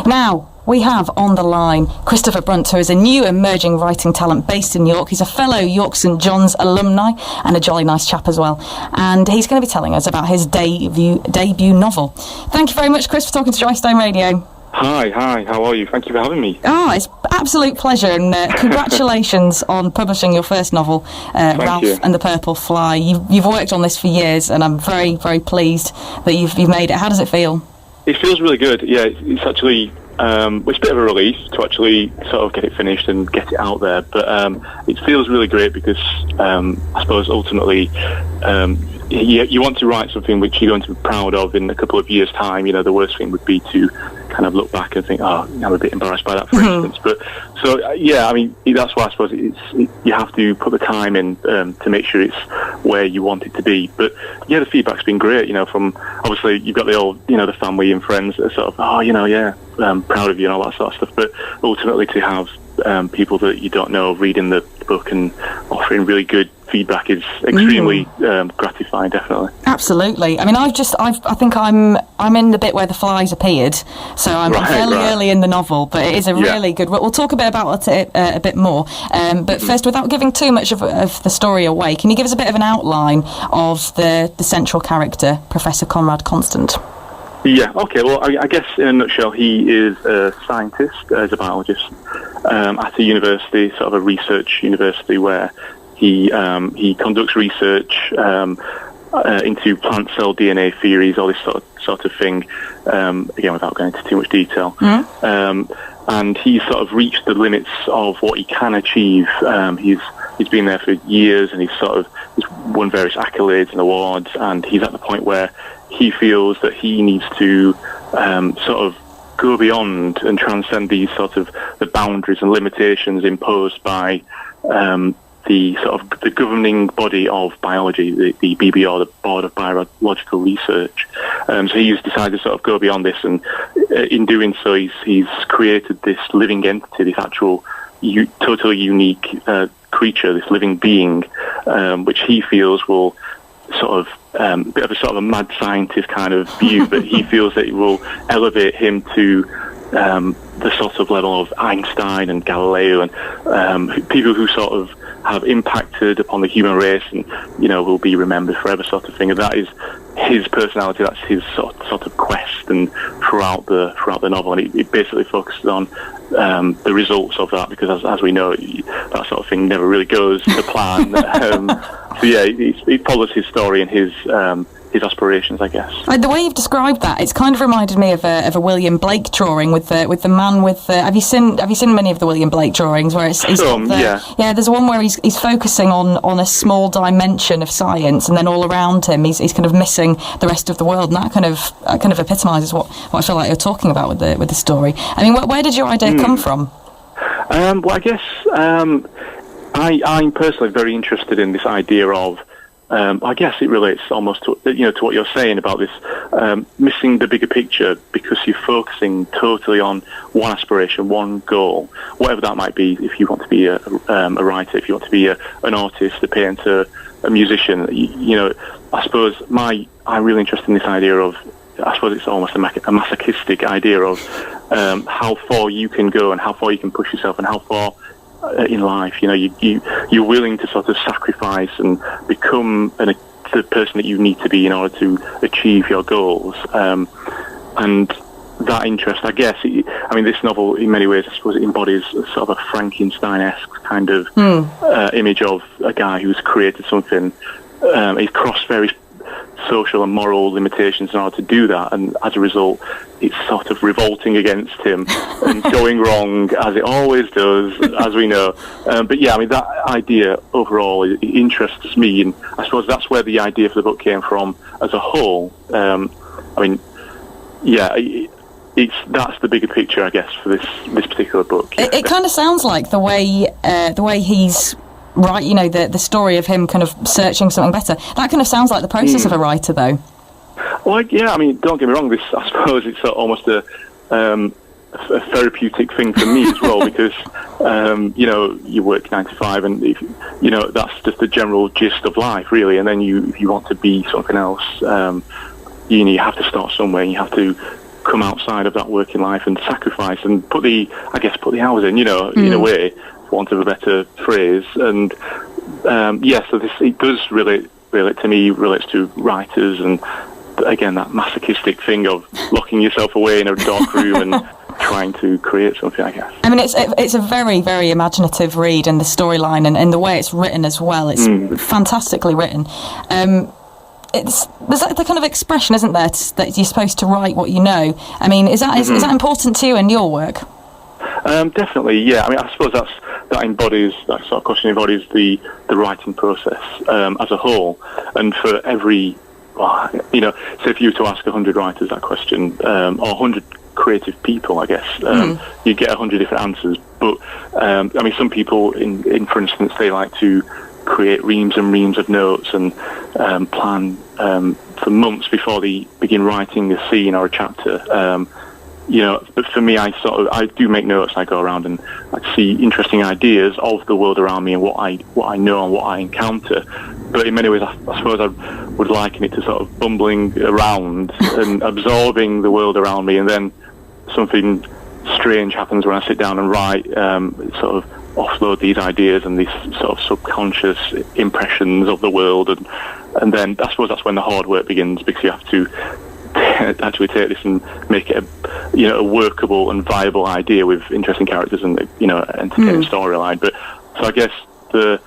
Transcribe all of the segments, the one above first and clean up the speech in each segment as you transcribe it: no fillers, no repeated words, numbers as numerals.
Now, we have on the line Christopher Brunt, who is a new emerging writing talent based in York. He's a fellow York St John's alumni and a jolly nice chap as well. And he's going to be telling us about his debut novel. Thank you very much, Chris, for talking to Dry Stone Radio. Hi, how are you? Thank you for having me. It's absolute pleasure, and congratulations on publishing your first novel, Ralph you. and the Purple Fly. You've worked on this for years, and I'm very, very pleased that you've made it. How does it feel? It feels really good. Yeah, it's actually it's a bit of a relief to actually sort of get it finished and get it out there. But it feels really great because I suppose ultimately you want to write something which you're going to be proud of in a couple of years' time. You know, the worst thing would be to kind of look back and think, oh, I'm a bit embarrassed by that, for instance. But so yeah, I mean, that's why I suppose you have to put the time in to make sure it's where you want it to be. But yeah, the feedback's been great. You know, from obviously you've got the old, you know, the family and friends that are sort of, oh, you know, yeah, proud of you and all that sort of stuff. But ultimately to have people that you don't know reading the book and offering really good feedback is extremely gratifying, definitely. Absolutely. I mean, I think I'm in the bit where the flies appeared, so I'm fairly early in the novel, but it is a really good. We'll talk a bit about it a bit more. But first, without giving too much of the story away, can you give us a bit of an outline of the central character, Professor Conrad Constant? Yeah, okay, well, I guess in a nutshell, he is a scientist, as a biologist, at a university, sort of a research university, where he conducts research into plant cell DNA theories, all this sort of thing, again, without going into too much detail. And he's sort of reached the limits of what he can achieve. He's been there for years, and he's won various accolades and awards, and he's at the point where he feels that he needs to sort of go beyond and transcend these sort of the boundaries and limitations imposed by the governing body of biology, the BBR, the Board of Biological Research. So he's decided to sort of go beyond this, and in doing so, he's created this living entity, this actual totally unique creature, this living being, which he feels will sort of a bit of a sort of a mad scientist kind of view, but he feels that it will elevate him to the sort of level of Einstein and Galileo and people who sort of have impacted upon the human race and, you know, will be remembered forever, sort of thing. And that is his personality, that's his sort of quest, and throughout the novel, and it basically focuses on the results of that, because as we know, that sort of thing never really goes to plan. So yeah, it follows his story and his aspirations, I guess. The way you've described that, it's kind of reminded me of a William Blake drawing with the man with. Have you seen many of the William Blake drawings where he's there's one where he's focusing on a small dimension of science, and then all around him he's kind of missing the rest of the world, and that kind of epitomises what I feel like you're talking about with the story. I mean, where did your idea come from? Well, I guess I'm personally very interested in this idea of. I guess it relates almost to what you're saying about this missing the bigger picture, because you're focusing totally on one aspiration, one goal, whatever that might be. If you want to be a writer, if you want to be an artist, a painter, a musician, I suppose I'm really interested in this idea of. I suppose it's almost a masochistic idea of how far you can go and how far you can push yourself and how far. In life, you're willing to sort of sacrifice and become the person that you need to be in order to achieve your goals. And that interest, I guess, this novel in many ways, I suppose, it embodies sort of a Frankenstein-esque kind of image of a guy who's created something. He's crossed various social and moral limitations in order to do that, and as a result it's sort of revolting against him and going wrong, as it always does, as we know. But yeah, that idea overall, it interests me, and I suppose that's where the idea for the book came from as a whole. That's the bigger picture, I guess, for this particular book. Yeah. It kind of sounds like the way he's right, the story of him kind of searching something better. That kind of sounds like the process of a writer, though. Well, yeah, don't get me wrong. I suppose it's almost a therapeutic thing for me as well, because you work 9 to 5, and that's just the general gist of life, really. And then if you want to be something else, you have to start somewhere. And you have to come outside of that working life and sacrifice and put the hours in, in a way, for want of a better phrase. And so it does relate to me, relates to writers, and again that masochistic thing of locking yourself away in a dark room and trying to create something, I guess. I mean, it's a very, very imaginative read, and the storyline and the way it's written as well. It's fantastically written. There's the kind of expression, isn't there, that you're supposed to write what you know. I mean, is that important to you in your work? Definitely, yeah. I mean, I suppose that sort of question embodies the writing process as a whole. And for every, say if you were to ask 100 writers that question, or 100 creative people, I guess, you get 100 different answers. But I mean, some people, in for instance, they like to create reams and reams of notes and plan for months before they begin writing a scene or a chapter. But for me, I do make notes. I go around and I see interesting ideas of the world around me and what I know and what I encounter. But in many ways, I suppose I would liken it to sort of bumbling around and absorbing the world around me, and then something strange happens when I sit down and write. Sort of offload these ideas and these sort of subconscious impressions of the world, and then I suppose that's when the hard work begins, because you have to actually take this and make it a workable and viable idea with interesting characters and entertaining storyline. But so I guess the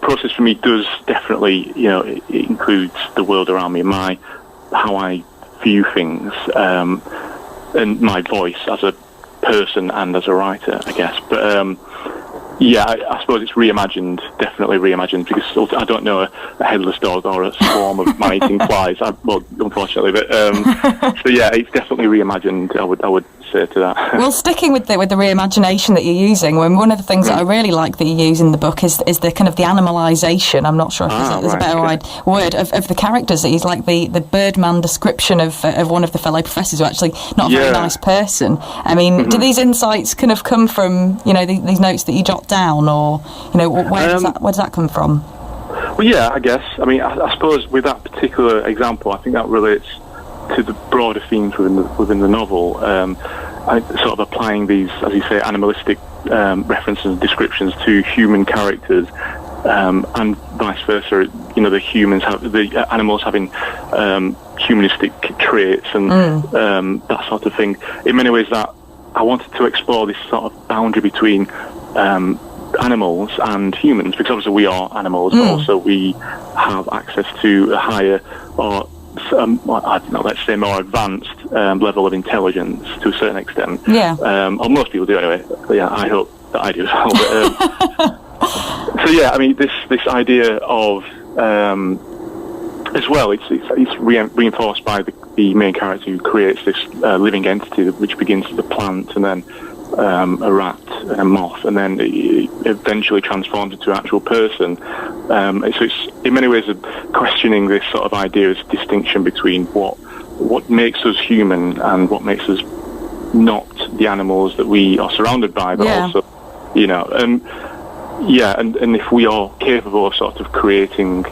process for me does definitely it includes the world around me, how I view things, and my voice as a person and as a writer, I guess. But I suppose it's definitely reimagined, because I don't know a headless dog or a swarm of man-eating flies. Unfortunately, but it's definitely reimagined. I would say to that. Well, sticking with the reimagination that you're using, one of the things that I really like that you use in the book is the kind of the animalisation. I'm not sure if there's a better word of the characters. He's like the Birdman description of one of the fellow professors, who actually not a very nice person. I mean, do these insights kind of come from these notes that you jot down, or where does that come from? Well, yeah, I guess. I mean, I suppose with that particular example, I think that relates to the broader themes within the novel. I sort of applying these, as you say, animalistic references and descriptions to human characters, and vice versa. The animals having humanistic traits and that sort of thing. In many ways, that I wanted to explore this sort of boundary between animals and humans, because obviously we are animals, but also we have access to a higher, or let's say more advanced level of intelligence to a certain extent. Yeah. Or most people do anyway. But yeah, I hope that I do as well. But, so yeah, I mean, this idea of as well, it's reinforced by the main character, who creates this living entity which begins as a plant, and then a rat and a moth, and then it eventually transforms into an actual person. So it's in many ways questioning this sort of idea, this distinction between what makes us human and what makes us not the animals that we are surrounded by, but also, and if we are capable of sort of creating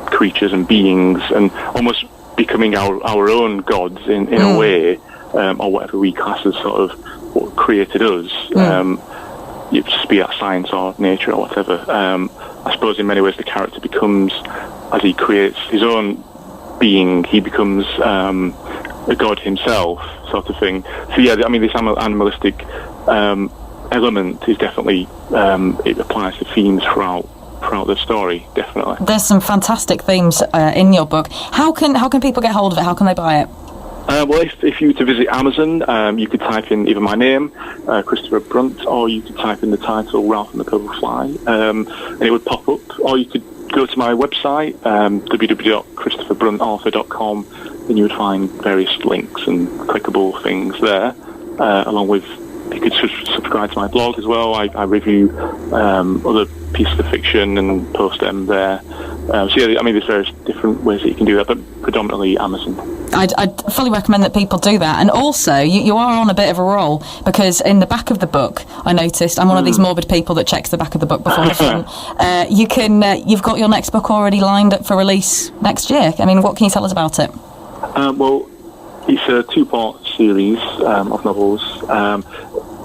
creatures and beings and almost becoming our own gods in a way, or whatever we class as sort of what created us, just be that science or nature or whatever. I suppose in many ways the character becomes, as he creates his own being, he becomes a god himself, sort of thing. So yeah, I mean, this animalistic element is definitely, it applies to themes throughout the story, definitely. There's some fantastic themes in your book. How can people get hold of it? How can they buy it? Well, if you were to visit Amazon, you could type in either my name, Christopher Brunt, or you could type in the title Ralph and the Purple Fly, and it would pop up. Or you could go to my website, www.christopherbruntauthor.com, and you would find various links and clickable things there, along with, you could subscribe to my blog as well. I review other pieces of fiction and post them there. So yeah, I mean, there's various different ways that you can do that, but predominantly Amazon. I'd fully recommend that people do that. And also, you are on a bit of a roll, because in the back of the book, I noticed, I'm one of these morbid people that checks the back of the book before the front. You've got your next book already lined up for release next year. I mean, what can you tell us about it? Well, It's a two-part series of novels.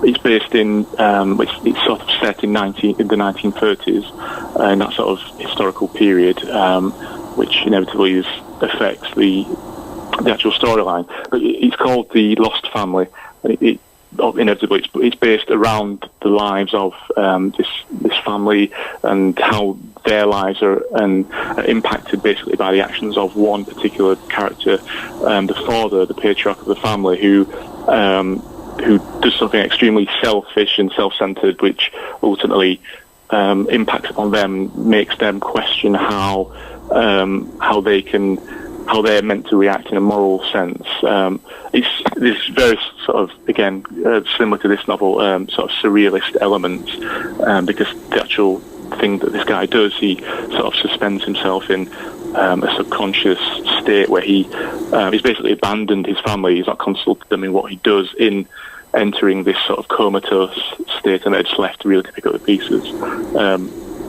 It's based in, it's sort of set in the 1930s, in that sort of historical period, which inevitably affects the actual storyline. But it's called The Lost Family, and inevitably it's based around the lives of this family and how their lives are impacted basically by the actions of one particular character, the father, the patriarch of the family, who does something extremely selfish and self-centered, which ultimately impacts upon them, makes them question how they're meant to react in a moral sense. It's this very sort of, again, similar to this novel, sort of surrealist elements, because the actual thing that this guy does, he sort of suspends himself in a subconscious state where he's basically abandoned his family. He's not consulted them in what he does in entering this sort of comatose state, and they're just left really to pick up the pieces.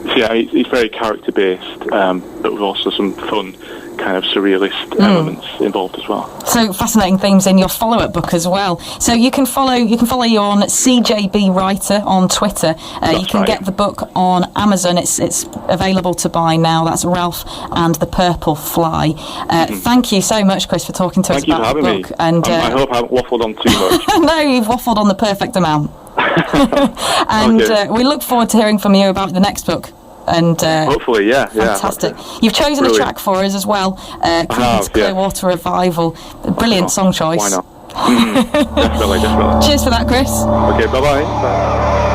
So yeah, it's very character-based, but with also some fun kind of surrealist elements involved as well. So fascinating themes in your follow-up book as well. So you can follow you on CJB Writer on Twitter. You can get the book on Amazon. It's available to buy now. That's Ralph and the Purple Fly. Thank you so much, Chris, for talking to us about the book. And I hope I haven't waffled on too much. No, you've waffled on the perfect amount. And we look forward to hearing from you about the next book. And hopefully, yeah, fantastic. You've chosen a track for us as well. Creed's Clearwater Revival. Brilliant song choice. Why not? Definitely. Cheers for that, Chris. Okay, bye-bye. Bye.